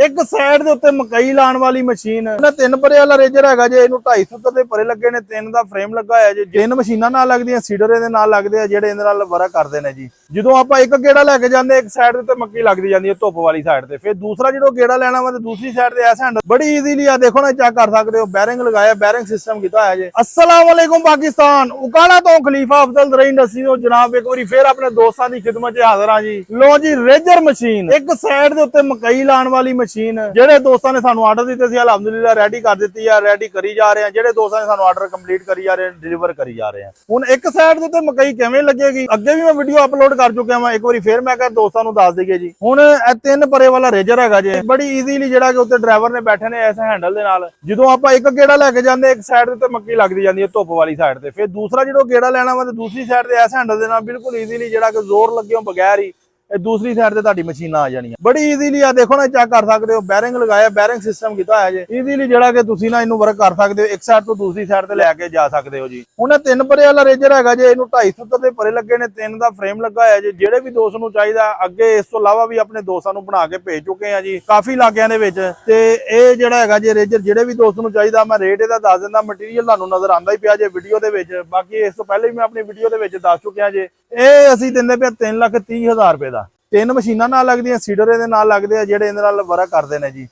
ਇੱਕ ਸਾਈਡ ਦੇ ਉੱਤੇ ਮਕਈ ਲਾਉਣ ਵਾਲੀ ਮਸ਼ੀਨ ਇਹਨਾਂ 3 ਪਰੇ ਵਾਲਾ ਰੇਜਰ ਹੈਗਾ ਜੇ ਇਹਨੂੰ 250 ਦੇ ਪਰੇ ਲੱਗੇ ਨੇ 3 ਦਾ ਫਰੇਮ ਲੱਗਾ ਹੋਇਆ ਜੇ 3 ਮਸ਼ੀਨਾਂ ਨਾਲ ਲੱਗਦੀਆਂ ਸੀਡਰ ਦੇ ਨਾਲ ਲੱਗਦੇ ਆ ਜਿਹੜੇ ਇਹਦੇ ਨਾਲ ਵਰਕ ਕਰਦੇ ਨੇ ਜੀ। ਜਦੋਂ ਆਪਾਂ ਇੱਕ ਗੇੜਾ ਲੈ ਕੇ ਜਾਂਦੇ ਇੱਕ ਸਾਈਡ ਦੇ ਉੱਤੇ ਮੱਕੀ ਲੱਗਦੀ ਜਾਂਦੀ ਹੈ ਧੁੱਪ ਵਾਲੀ ਸਾਈਡ ਤੇ, ਫਿਰ ਦੂਸਰਾ ਜਦੋਂ ਗੇੜਾ ਲੈਣਾ ਵਾ ਤੇ ਦੂਸਰੀ ਸਾਈਡ ਤੇ ਐਸਾ ਹੈਂਡਲ ਬੜੀ ਈਜ਼ੀਲੀ ਆ ਦੇਖੋ ਨਾ ਚੈੱਕ ਕਰ ਸਕਦੇ ਹੋ। ਬੈਰਿੰਗ ਲਗਾਇਆ, ਬੈਰਿੰਗ ਸਿਸਟਮ ਕੀਤਾ ਹੋਇਆ ਜੇ। अस्सलाम वालेकुम पाकिस्तान, उकाड़ा तो खलीफा अफजल दरई इंडस्ट्री तो जनाब एक बार फिर अपने दोस्तों की खिदमत च हाजिर हां जी। लो जी रेजर मशीन एक साइड दे उत्ते मकई लाने वाली मशीन जेडे दोस्तों ने सानू आर्डर दिते सी अलहमदुलिल्लाह रेडी कर दित्ती है, रेडी करी जा रहे हैं। जेडे दोस्तों ने सानू आर्डर कंप्लीट करी जा रहे हैं, डिलीवर करी जा रहे हैं। हुण एक साइड दे उत्ते मकई किवें लगेगी अगे भी मैं वीडियो अपलोड कर चुका हां, एक बार फिर मैं कह दोस्तों नू दस दईए जी। हुण ए 3 परे वाला रेजर हैगा जे बड़ी ईजीली जेड़ा कि उत्ते ड्राइवर ने बैठे ने इस हैंडल दे नाल जदों आपां एक गेड़ा लैके जांदे एक साइड दे उत्ते मक्की लगदी जांदी है धुप वाली साइड ते, फिर दूसरा जो गेड़ा लेना वा दूसरी साइड ते ऐसे हैंडल दे नाल बिल्कुल ईजीली जेड़ा कि जोर लगे बगैर ही दूसरी साइड ते तुहाडी मशीनां आ जाणियां बड़ी ईजीली। आ देखो ना चेक कर सकते हो, बैरिंग लगाया, बैरिंग सिस्टम कीता है जे ईजीली जेड़ा कि तुसीं ना इनू वर्क कर सकते हो, एक साइड तो दूसरी साइड ते लैके जा सकते हो जी। हुण 3 परे वाला रेजर हैगा जे इनू 250 दे परे लगे ने, 3 दा फ्रेम लगा होया जे। जेड़े भी दोस्त नू चाहीदा अगे इस तो इलावा भी अपने दोस्तां नू बना के भेज चुके हैं जी काफी इलाकिਆਂ ਦੇ ਵਿੱਚ ਤੇ ਇਹ ਜਿਹੜਾ ਹੈਗਾ ਜੇ ਰੇਜਰ ਜਿਹੜੇ ਵੀ ਦੋਸਤ ਨੂੰ ਚਾਹੀਦਾ ਮੈਂ ਰੇਟ ਇਹਦਾ ਦੱਸ ਦਿੰਦਾ। ਮਟੀਰੀਅਲ ਤੁਹਾਨੂੰ ਨਜ਼ਰ ਆਉਂਦਾ ਹੀ ਪਿਆ ਜੇ ਵੀਡੀਓ ਦੇ ਵਿੱਚ, ਬਾਕੀ ਇਸ ਤੋਂ ਪਹਿਲੇ ਵੀ ਮੈਂ ਆਪਣੀ ਵੀਡੀਓ ਦੇ ਵਿੱਚ ਦੱਸ ਚੁੱਕਿਆ ਜੇ। ਇਹ ਅਸੀਂ ਦਿੰਦੇ ਪਿਆ 3,30,000 ਰੁਪਏ ਦਾ। 3 ਮਸ਼ੀਨਾਂ ਨਾਲ ਲੱਗਦੀਆਂ, ਸੀਡਰ ਇਹਦੇ ਨਾਲ ਲੱਗਦੇ ਆ ਜਿਹੜੇ ਇਹਦੇ ਨਾਲ ਵਰਕ ਕਰਦੇ ਨੇ ਜੀ।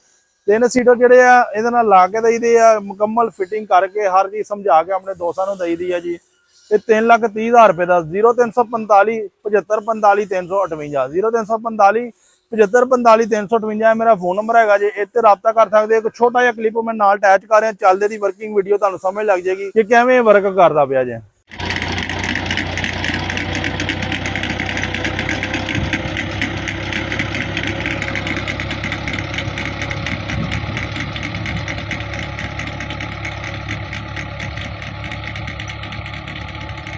3 ਸੀਡਰ ਜਿਹੜੇ ਆ ਇਹਦੇ ਨਾਲ ਲਾ ਕੇ ਦਈਦੇ ਆ, ਮੁਕੰਮਲ ਫਿਟਿੰਗ ਕਰਕੇ ਹਰ ਚੀਜ਼ ਸਮਝਾ ਕੇ ਆਪਣੇ ਦੋਸਤਾਂ ਨੂੰ ਦਈਦੀ ਆ ਜੀ। ਇਹ 3,30,000 ਰੁਪਏ ਦਾ। 0345 7545 358 0345 7545 358 ਮੇਰਾ ਫੋਨ ਨੰਬਰ ਹੈਗਾ ਜੇ। ਇੱਥੇ ਰਾਬਤਾ ਕਰ ਸਕਦੇ ਹੋ। ਇੱਕ ਛੋਟਾ ਜਿਹਾ ਕਲਿੱਪ ਮੈਂ ਨਾਲ ਅਟੈਚ ਕਰ ਰਿਹਾ, ਚੱਲਦੇ ਦੀ ਵਰਕਿੰਗ ਵੀਡੀਓ ਤੁਹਾਨੂੰ ਸਮਝ ਲੱਗ ਜਾਏਗੀ ਕਿ ਕਿਵੇਂ ਵਰਕ ਕਰਦਾ ਪਿਆ ਜੇ।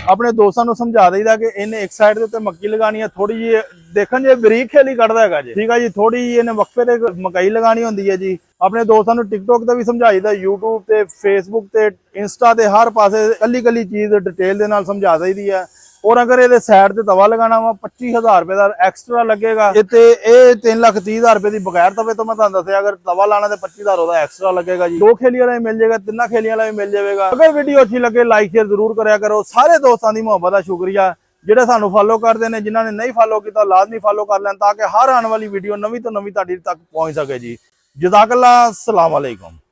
अपने दोस्तों को समझा देगा कि इन्हें एक साइड के उत्ते मक्की लगानी है, थोड़ी जी देखन जे बरीक खेली कटदा है जी, ठीक है जी। थोड़ी जी इन्हें वक्फे ते मकई लगानी होंदी है जी। अपने दोस्तों को टिकटॉक ते भी समझाईदा, यूट्यूब ते फेसबुक ते इंस्टा ते हर पासे कली कली चीज डिटेल दे नाल समझा दी है। और अगर ये साइड ते तवा लगाना वा 25,000 रुपए का एक्स्ट्रा लगेगा। इत्ते 3,30,000 रुपए की बगैर तवे तो मैं तुहानू दस्सिया, अगर तवा लाना तो 25,000 एक्स्ट्रा लगेगा जी। 2 खेली वाला भी मिल जाएगा, 3 खेली वाला भी मिल जाएगा। अगर वीडियो अच्छी लगे लाइक शेयर जरूर करा करो। सारे दोस्तों की मुहब्बत का शुक्रिया ਜਿਹੜੇ ਸਾਨੂੰ ਫॉलो ਕਰਦੇ ਨੇ, ਜਿਨ੍ਹਾਂ ਨੇ ਨਹੀਂ ਫॉलो ਕੀਤਾ ਲਾਜ਼ਮੀ ਫॉलो ਕਰ ਲੈਣ ਤਾਂ ਕਿ ਹਰ ਆਉਣ ਵਾਲੀ ਵੀਡੀਓ ਨਵੀਂ ਤੋਂ ਨਵੀਂ ਤੁਹਾਡੇ ਤੱਕ ਪਹੁੰਚ ਸਕੇ ਜੀ। ਜਜ਼ਾਕੱਲਾ, अस्सलाम वालेकुम।